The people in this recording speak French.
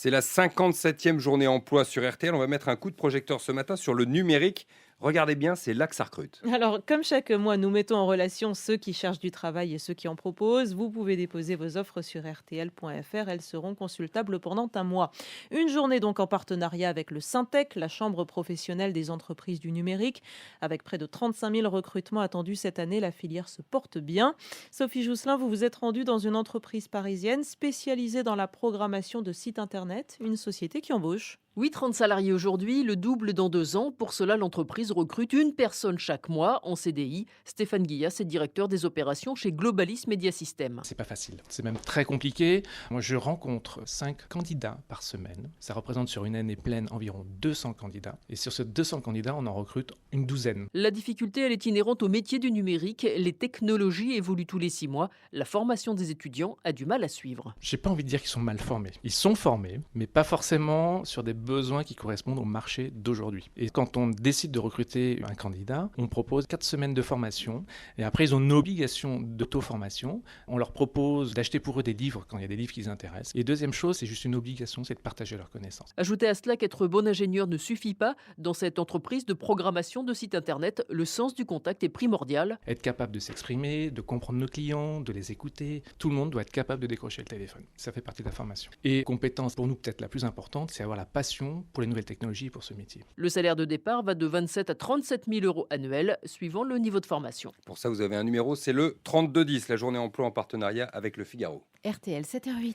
C'est la 57e journée emploi sur RTL. On va mettre un coup de projecteur ce matin sur le numérique. Regardez bien, c'est là que ça recrute. Alors, comme chaque mois, nous mettons en relation ceux qui cherchent du travail et ceux qui en proposent. Vous pouvez déposer vos offres sur rtl.fr. Elles seront consultables pendant un mois. Une journée donc en partenariat avec le Syntec, la Chambre professionnelle des entreprises du numérique. Avec près de 35 000 recrutements attendus cette année, la filière se porte bien. Sophie Jousselin, vous vous êtes rendue dans une entreprise parisienne spécialisée dans la programmation de sites internet, une société qui embauche. Oui, 30 salariés aujourd'hui, le double dans 2 ans. Pour cela, l'entreprise recrute une personne chaque mois en CDI. Stéphane Guillas est directeur des opérations chez Globalis Media System. C'est pas facile, c'est même très compliqué. Moi, je rencontre 5 candidats par semaine. Ça représente sur une année pleine environ 200 candidats. Et sur ces 200 candidats, on en recrute une douzaine. La difficulté, elle est inhérente au métier du numérique. Les technologies évoluent tous les 6 mois. La formation des étudiants a du mal à suivre. J'ai pas envie de dire qu'ils sont mal formés. Ils sont formés, mais pas forcément sur des besoins qui correspondent au marché d'aujourd'hui. Et quand on décide de recruter un candidat, on propose 4 semaines de formation et après ils ont une obligation d'auto-formation. On leur propose d'acheter pour eux des livres quand il y a des livres qui les intéressent. Et deuxième chose, c'est juste une obligation, c'est de partager leurs connaissances. Ajoutez à cela qu'être bon ingénieur ne suffit pas. Dans cette entreprise de programmation de sites internet, le sens du contact est primordial. Être capable de s'exprimer, de comprendre nos clients, de les écouter. Tout le monde doit être capable de décrocher le téléphone. Ça fait partie de la formation. Et compétence, pour nous peut-être la plus importante, c'est avoir la passion pour les nouvelles technologies et pour ce métier. Le salaire de départ va de 27 à 37 000 euros annuels, suivant le niveau de formation. Pour ça, vous avez un numéro, c'est le 3210, la journée emploi en partenariat avec le Figaro. RTL 7h08.